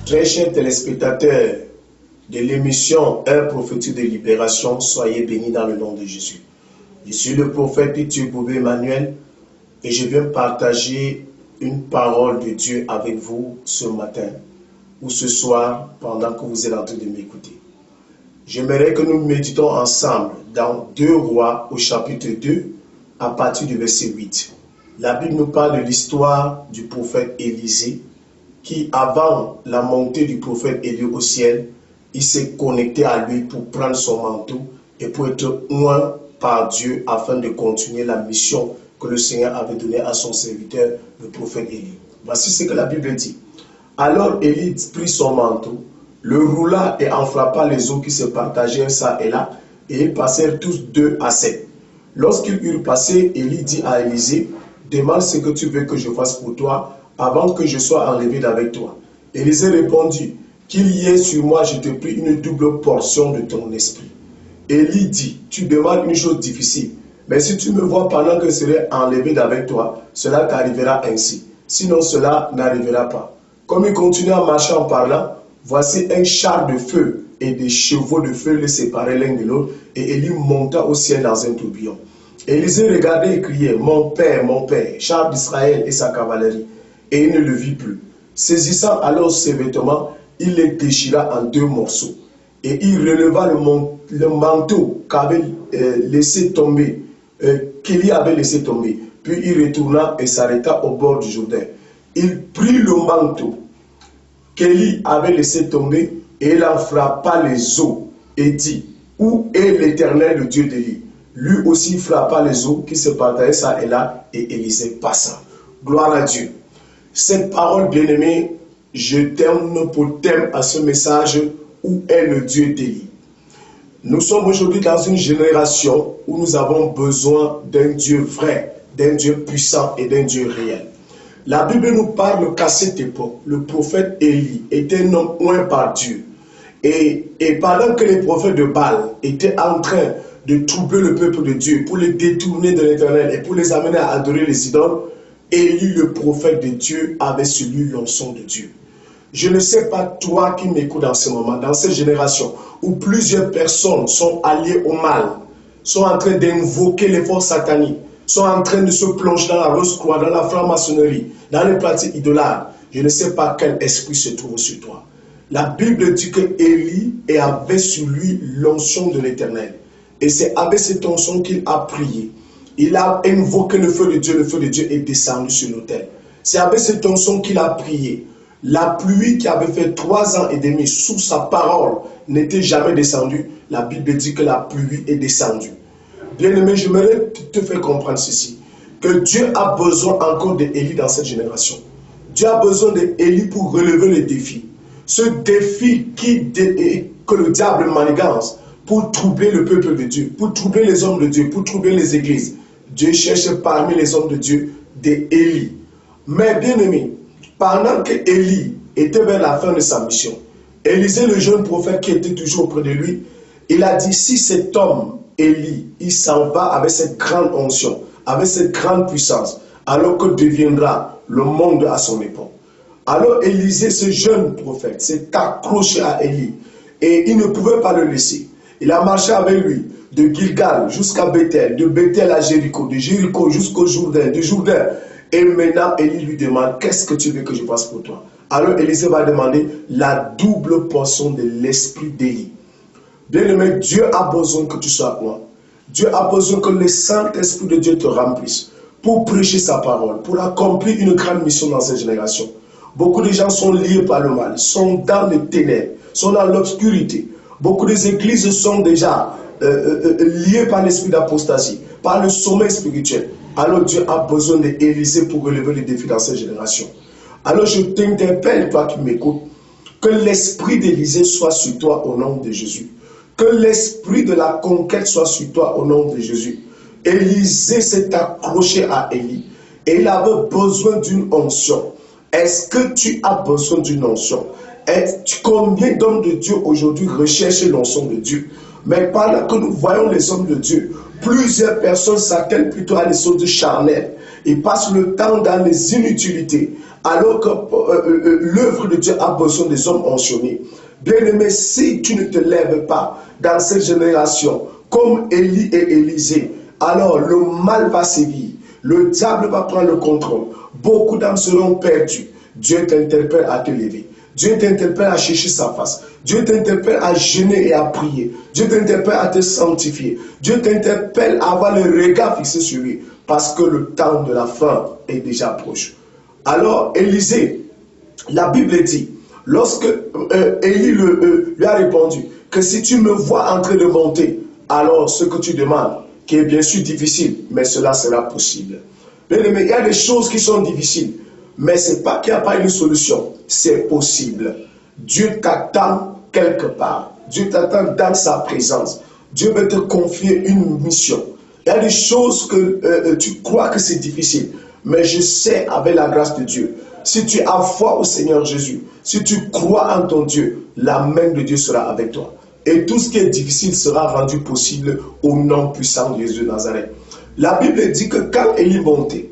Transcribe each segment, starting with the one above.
Très chers téléspectateurs de l'émission Un prophétique de libération, soyez bénis dans le nom de Jésus. Je suis le prophète Pithieu Boubé Emmanuel et je viens partager une parole de Dieu avec vous ce matin ou ce soir pendant que vous êtes en train de m'écouter. J'aimerais que nous méditons ensemble dans 2 Rois au chapitre 2 à partir du verset 8. La Bible nous parle de l'histoire du prophète Élisée qui, avant la montée du prophète Élie au ciel, il s'est connecté à lui pour prendre son manteau et pour être oint par Dieu afin de continuer la mission que le Seigneur avait donnée à son serviteur, le prophète Élie. Voici ce que la Bible dit. Alors Élie prit son manteau, le roula et en frappa les eaux qui se partagèrent ça et là, et ils passèrent tous 2 à 7. Lorsqu'ils eurent passé, Élie dit à Élisée, demande ce que tu veux que je fasse pour toi avant que je sois enlevé d'avec toi. Élisée répondit, qu'il y ait sur moi, je te prie, une double portion de ton esprit. Élie dit, tu demandes une chose difficile, mais si tu me vois pendant que je serai enlevé d'avec toi, cela t'arrivera ainsi. Sinon cela n'arrivera pas. Comme il continue à marcher en parlant, voici un char de feu et des chevaux de feu les séparaient l'un de l'autre, et Élie monta au ciel dans un tourbillon. Élisée regardait et criait, mon père, char d'Israël et sa cavalerie. Et il ne le vit plus. Saisissant alors ses vêtements, il les déchira en 2 morceaux. Et il releva le manteau qu'avait laissé tomber, qu'Élie avait laissé tomber. Puis il retourna et s'arrêta au bord du Jourdain. Il prit le manteau qu'Élie avait laissé tomber et il en frappa les eaux et dit, où est l'Éternel, le Dieu d'Élie? Lui aussi frappa les eaux qui se partageaient ça et là, et Élisée passa. Gloire à Dieu. Cette parole, bien-aimée, je donne pour thème à ce message, où est le Dieu d'Élie? Nous sommes aujourd'hui dans une génération où nous avons besoin d'un Dieu vrai, d'un Dieu puissant et d'un Dieu réel. La Bible nous parle qu'à cette époque, le prophète Élie était un homme oint par Dieu. Et pendant que les prophètes de Baal étaient en train de troubler le peuple de Dieu pour les détourner de l'Éternel et pour les amener à adorer les idoles, Élie, le prophète de Dieu, avait sur lui l'onction de Dieu. Je ne sais pas toi qui m'écoutes dans ce moment, dans cette génération, où plusieurs personnes sont alliées au mal, sont en train d'invoquer les forces sataniques, sont en train de se plonger dans la rose-croix, dans la franc-maçonnerie, dans les pratiques idolâtres. Je ne sais pas quel esprit se trouve sur toi. La Bible dit que Élie avait sur lui l'onction de l'Éternel. Et c'est avec cette onction qu'il a prié. Il a invoqué le feu de Dieu est descendu sur l'autel. C'est avec cette onction qu'il a prié. La pluie qui avait fait 3 ans et demi sous sa parole n'était jamais descendue. La Bible dit que la pluie est descendue. Bien-aimé, j'aimerais te faire comprendre ceci. Que Dieu a besoin encore d'Élie dans cette génération. Dieu a besoin d'Élie pour relever les défis. Ce défi que le diable manigance pour troubler le peuple de Dieu, pour troubler les hommes de Dieu, pour troubler les églises. Dieu cherche parmi les hommes de Dieu des Élie. Mais bien aimé, pendant que Élie était vers la fin de sa mission, Élisée, le jeune prophète qui était toujours auprès de lui, il a dit, si cet homme, Élie, il s'en va avec cette grande onction, avec cette grande puissance, alors que deviendra le monde à son époque. Alors Élisée, ce jeune prophète, s'est accroché à Élie et il ne pouvait pas le laisser. Il a marché avec lui de Gilgal jusqu'à Bethel, de Bethel à Jéricho, de Jéricho jusqu'au Jourdain, de Jourdain. Et maintenant, Élie lui demande, qu'est-ce que tu veux que je fasse pour toi? Alors Élisée va demander la double portion de l'esprit d'Élie. Bien-aimé, Dieu a besoin que tu sois loin. Dieu a besoin que le Saint-Esprit de Dieu te remplisse pour prêcher sa parole, pour accomplir une grande mission dans cette génération. Beaucoup de gens sont liés par le mal, sont dans les ténèbres, sont dans l'obscurité. Beaucoup des églises sont déjà liées par l'esprit d'apostasie, par le sommeil spirituel. Alors Dieu a besoin d'Élisée pour relever les défis dans cette génération. Alors je t'interpelle, toi qui m'écoutes, que l'esprit d'Élisée soit sur toi au nom de Jésus. Que l'esprit de la conquête soit sur toi au nom de Jésus. Élisée s'est accroché à Élie et il avait besoin d'une onction. Est-ce que tu as besoin d'une onction? Combien d'hommes de Dieu aujourd'hui recherchent l'onction de Dieu? Mais pendant que nous voyons les hommes de Dieu, plusieurs personnes s'attellent plutôt à des choses charnelles. Ils passent le temps dans les inutilités, alors que l'œuvre de Dieu a besoin des hommes onctionnés. Bien-aimé, si tu ne te lèves pas dans cette génération, comme Élie et Élisée, alors le mal va sévir. Le diable va prendre le contrôle. Beaucoup d'âmes seront perdues. Dieu t'interpelle à te lever. Dieu t'interpelle à chercher sa face. Dieu t'interpelle à jeûner et à prier. Dieu t'interpelle à te sanctifier. Dieu t'interpelle à avoir le regard fixé sur lui. Parce que le temps de la fin est déjà proche. Alors, Élisée, la Bible dit, lorsque Élie lui a répondu, que si tu me vois en train de monter, alors ce que tu demandes, qui est bien sûr difficile, mais cela sera possible. Bien aimé, il y a des choses qui sont difficiles, mais ce n'est pas qu'il n'y a pas une solution, c'est possible. Dieu t'attend quelque part, Dieu t'attend dans sa présence. Dieu veut te confier une mission. Il y a des choses que tu crois que c'est difficile, mais je sais avec la grâce de Dieu, si tu as foi au Seigneur Jésus, si tu crois en ton Dieu, la main de Dieu sera avec toi. Et tout ce qui est difficile sera rendu possible au nom puissant de Jésus de Nazareth. La Bible dit que quand Élie montait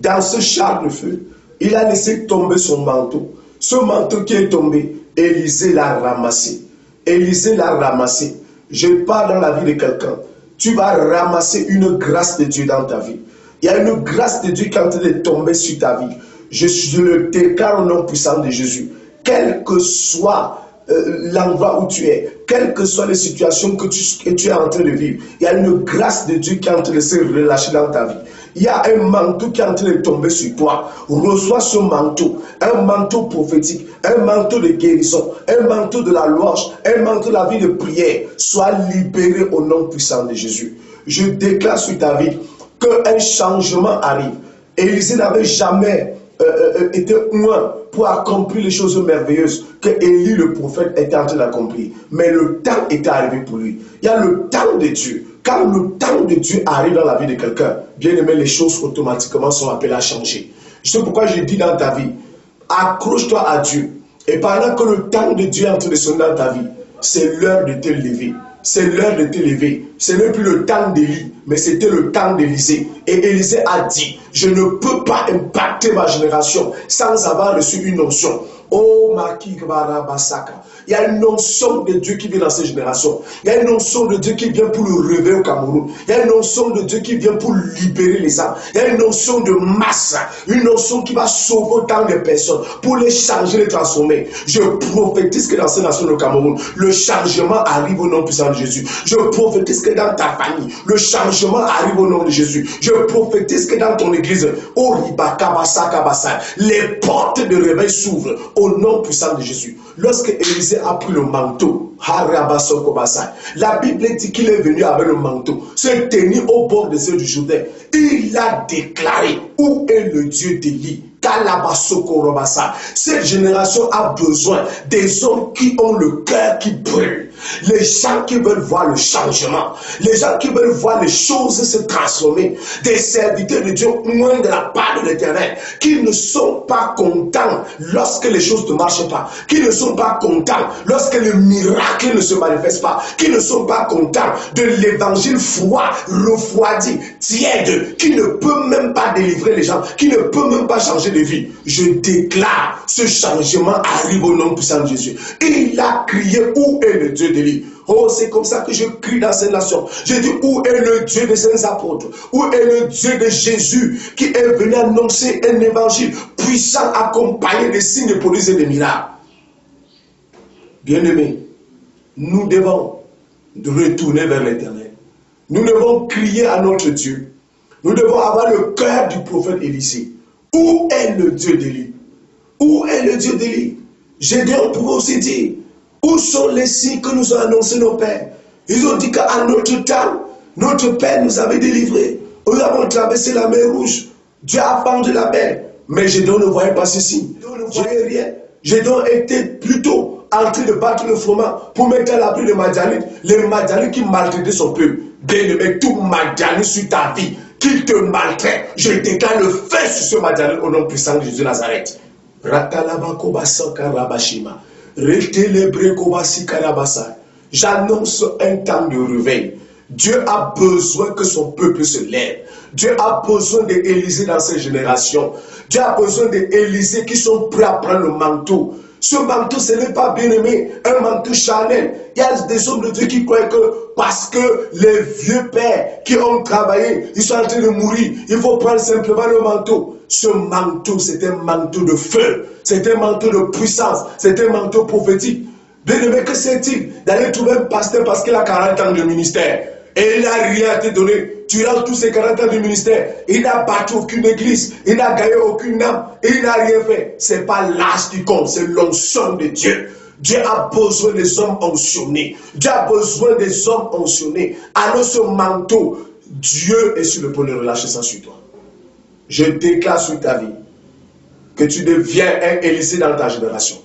dans ce char de feu, il a laissé tomber son manteau. Ce manteau qui est tombé, Élisée l'a ramassé. Élisée l'a ramassé. Je pars dans la vie de quelqu'un. Tu vas ramasser une grâce de Dieu dans ta vie. Il y a une grâce de Dieu qui est en train de tomber sur ta vie. Je le déclare au nom puissant de Jésus. Quel que soit l'endroit où tu es, quelles que soient les situations que tu es en train de vivre, il y a une grâce de Dieu qui est en train de se relâcher dans ta vie. Il y a un manteau qui est en train de tomber sur toi. Reçois ce manteau, un manteau prophétique, un manteau de guérison, un manteau de la louange, un manteau de la vie de prière. Sois libéré au nom puissant de Jésus. Je déclare sur ta vie qu'un changement arrive. Élisée n'avait jamais était loin pour accomplir les choses merveilleuses que Élie le prophète était en train d'accomplir. Mais le temps était arrivé pour lui. Il y a le temps de Dieu. Quand le temps de Dieu arrive dans la vie de quelqu'un, bien aimé, les choses automatiquement sont appelées à changer. Je sais pourquoi je dis dans ta vie, accroche-toi à Dieu. Et pendant que le temps de Dieu est en train de sonner dans ta vie, c'est l'heure de te lever. C'est l'heure de te lever. Ce n'est plus le temps d'Élie, mais c'était le temps d'Élisée. Et Élisée a dit, je ne peux pas impacter ma génération sans avoir reçu une onction. Oh, Maki Barabasaka. Il y a une onction de Dieu qui vient dans cette génération. Il y a une onction de Dieu qui vient pour le réveil au Cameroun. Il y a une onction de Dieu qui vient pour libérer les âmes. Il y a une onction de masse. Une onction qui va sauver autant de personnes, pour les changer, les transformer. Je prophétise que dans cette nation, le Cameroun, le changement arrive au nom puissant de Jésus. Je prophétise que dans ta famille, le changement arrive au nom de Jésus. Je prophétise que dans ton église, les portes de réveil s'ouvrent au nom puissant de Jésus. Lorsque Élisée a pris le manteau, la Bible dit qu'il est venu avec le manteau, se tenir au bord de ceux du Jourdain. Il a déclaré, où est le Dieu d'Élie? Cette génération a besoin des hommes qui ont le cœur qui brûle. Les gens qui veulent voir le changement. Les gens qui veulent voir les choses se transformer. Des serviteurs de Dieu loin de la part de l'Éternel. Qui ne sont pas contents lorsque les choses ne marchent pas. Qui ne sont pas contents lorsque le miracle ne se manifeste pas. Qui ne sont pas contents de l'évangile froid, refroidi, tiède. Qui ne peut même pas délivrer les gens. Qui ne peut même pas changer de vie. Je déclare, ce changement arrive au nom puissant de Jésus. Il a crié, où est le Dieu d'Élie? Oh, c'est comme ça que je crie dans cette nation. Je dis, où est le Dieu de ses apôtres? Où est le Dieu de Jésus qui est venu annoncer un évangile puissant accompagné de signes, de prodiges et de miracles? Bien-aimés, nous devons retourner vers l'Éternel. Nous devons crier à notre Dieu. Nous devons avoir le cœur du prophète Élisée. Où est le Dieu d'Élie? Où est le Dieu d'Élie? Gédéon pouvait aussi dire, où sont les signes que nous ont annoncés nos pères? Ils ont dit qu'à notre temps, notre père nous avait délivrés. Nous avons traversé la mer Rouge. Dieu a fendu la mer. Mais Gédéon ne voyait pas ceci. Gédéon ne voyait rien. Gédéon était plutôt en train de battre le froment pour mettre à l'abri les Madianites. Les Madianites qui maltraitaient son peuple. Bien-aimé, tout Madianite sur ta vie, qu'il te maltraite, je déclare le feu sur ce Madianite au nom puissant de Jésus de Nazareth. J'annonce un temps de réveil. Dieu a besoin que son peuple se lève. Dieu a besoin d'Élisée dans ces générations. Dieu a besoin d'Élisée qui sont prêts à prendre le manteau. Ce manteau, ce n'est pas bien aimé, un manteau charnel. Il y a des hommes de Dieu qui croient que parce que les vieux pères qui ont travaillé, ils sont en train de mourir, il faut prendre simplement le manteau. Ce manteau, c'est un manteau de feu, c'est un manteau de puissance, c'est un manteau prophétique. Bien aimé, que c'est-il d'aller trouver un pasteur parce qu'il a 40 ans de ministère et il n'a rien à te donner? Durant tous ces 40 ans de ministère, il n'a battu aucune église, il n'a gagné aucune âme, et il n'a rien fait. Ce n'est pas l'âge qui compte, c'est l'onction de Dieu. Dieu a besoin des hommes onctionnés. Dieu a besoin des hommes onctionnés. Alors ce manteau, Dieu est sur le point de relâcher ça sur toi. Je déclare sur ta vie que tu deviens un Élisée dans ta génération.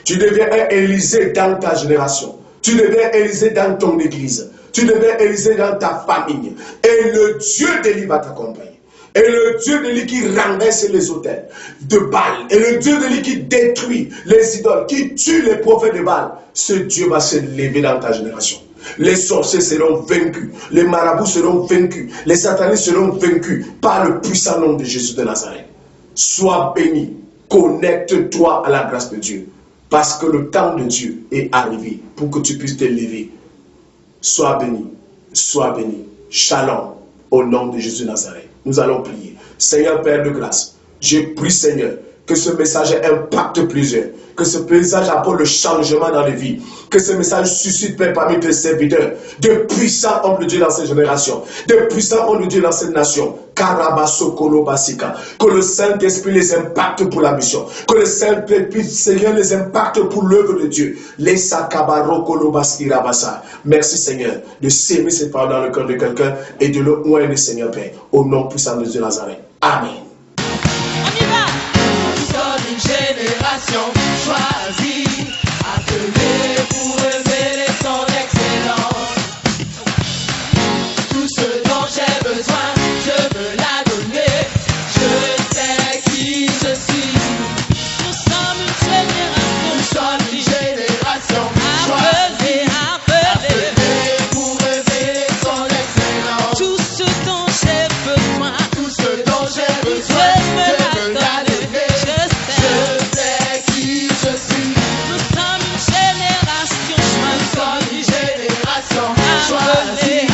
Tu deviens un Élisée dans ta génération. Tu deviens Élisée dans ton église. Tu deviens Élisée dans ta famille. Et le Dieu d'Élie va t'accompagner. Et le Dieu d'Élie qui renverse les autels de Baal. Et le Dieu d'Élie qui détruit les idoles, qui tue les prophètes de Baal. Ce Dieu va se lever dans ta génération. Les sorciers seront vaincus. Les marabouts seront vaincus. Les satanistes seront vaincus par le puissant nom de Jésus de Nazareth. Sois béni. Connecte-toi à la grâce de Dieu. Parce que le temps de Dieu est arrivé pour que tu puisses te lever. Sois béni, sois béni. Shalom, au nom de Jésus de Nazareth. Nous allons prier. Seigneur Père de grâce, je prie Seigneur que ce message impacte plusieurs, que ce message apporte le changement dans les vies, que ce message suscite Père parmi tes serviteurs, de puissants hommes de Dieu dans ces générations, de puissants hommes de Dieu dans cette nation. Que le Saint-Esprit les impacte pour la mission, que le Saint-Esprit Seigneur les impacte pour l'œuvre de Dieu. Merci Seigneur de s'aimer cette parole dans le cœur de quelqu'un et de le oindre Seigneur Père, au nom puissant de Dieu Nazareth. Amen. On y va. Nous sommes une génération choisie, appelée pour révéler son excellence. Tout ce dont j'ai besoin, je veux la donner. Je sais qui je suis. Nous sommes une génération choisie, appelée pour révéler son excellence. Tout ce dont j'ai besoin, je veux la donner. Je sais qui je suis. Nous sommes une génération choisie, appelée